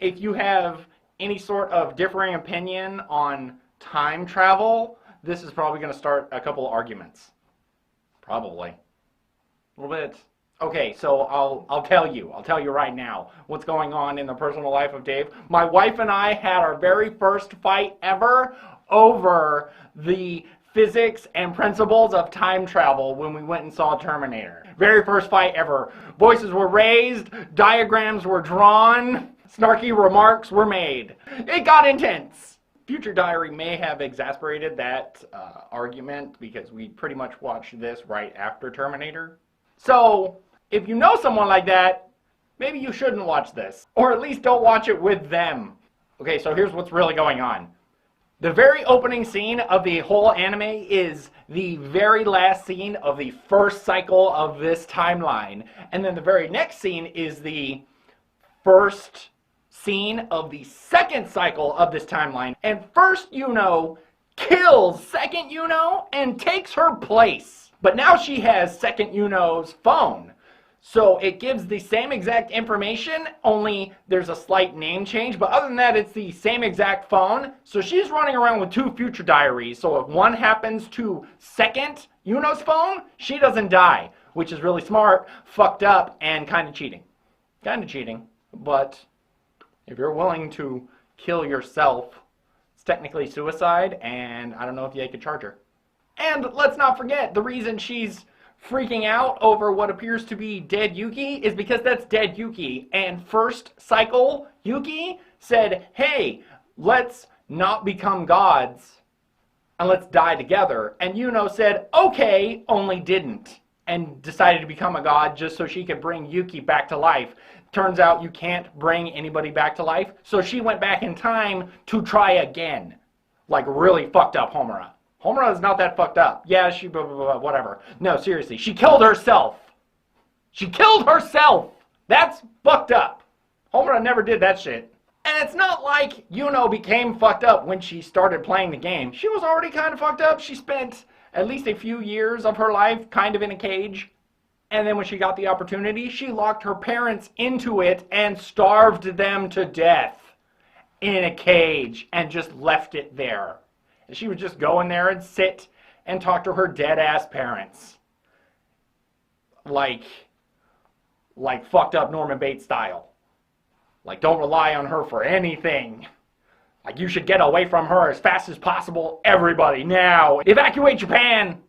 if you have any sort of differing opinion on time travel, this is probably going to start a couple of arguments. Probably. A little bit. Okay, so I'll tell you right now what's going on in the personal life of Dave. My wife and I had our very first fight ever over the physics and principles of time travel when we went and saw Terminator. Very first fight ever. Voices were raised, diagrams were drawn, snarky remarks were made. It got intense. Future Diary may have exasperated that argument because we pretty much watched this right after Terminator. So, if you know someone like that, maybe you shouldn't watch this. Or at least don't watch it with them. Okay, so here's what's really going on. The very opening scene of the whole anime is the very last scene of the first cycle of this timeline. And then the very next scene is the first scene of the second cycle of this timeline. And first Yuno kills second Yuno and takes her place. But now she has second Yuno's phone. So it gives the same exact information, only there's a slight name change. But other than that, it's the same exact phone. So she's running around with two future diaries. So if one happens to second Yuno's phone, she doesn't die. Which is really smart, fucked up, and kind of cheating. Kind of cheating. But if you're willing to kill yourself, it's technically suicide. And I don't know if you could charge her. And let's not forget, the reason she's freaking out over what appears to be dead Yuki is because that's dead Yuki. And first cycle Yuki said, hey, let's not become gods and let's die together. And Yuno said, okay, only didn't. And decided to become a god just so she could bring Yuki back to life. Turns out you can't bring anybody back to life. So she went back in time to try again. Like really fucked up Homura. Homura is not that fucked up. Yeah, she blah, blah, blah, whatever. No, seriously. She killed herself. She killed herself. That's fucked up. Homura never did that shit. And it's not like Yuno became fucked up when she started playing the game. She was already kind of fucked up. She spent at least a few years of her life kind of in a cage. And then when she got the opportunity, she locked her parents into it and starved them to death in a cage and just left it there. She would just go in there and sit and talk to her dead-ass parents. Like fucked up Norman Bates style. Like, don't rely on her for anything. Like, you should get away from her as fast as possible. Everybody, now. Evacuate Japan!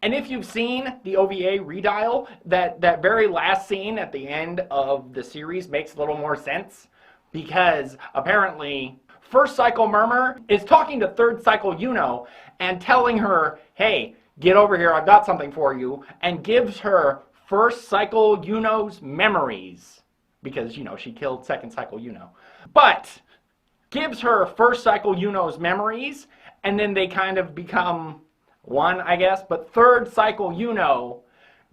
And if you've seen the OVA redial, that very last scene at the end of the series makes a little more sense. Because, apparently, First Cycle Murmur is talking to Third Cycle Yuno and telling her, hey, get over here, I've got something for you, and gives her First Cycle Yuno's memories. Because, you know, she killed Second Cycle Yuno. But gives her First Cycle Yuno's memories, and then they kind of become one, I guess. But Third Cycle Yuno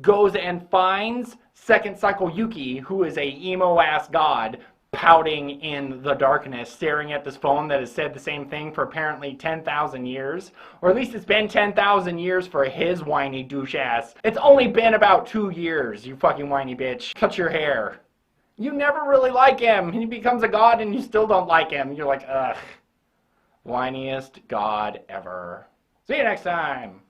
goes and finds Second Cycle Yuki, who is a emo-ass god, pouting in the darkness, staring at this phone that has said the same thing for apparently 10,000 years. Or at least it's been 10,000 years for his whiny douche ass. It's only been about 2 years, you fucking whiny bitch. Cut your hair. You never really like him. He becomes a god and you still don't like him. You're like, ugh. Whiniest god ever. See you next time.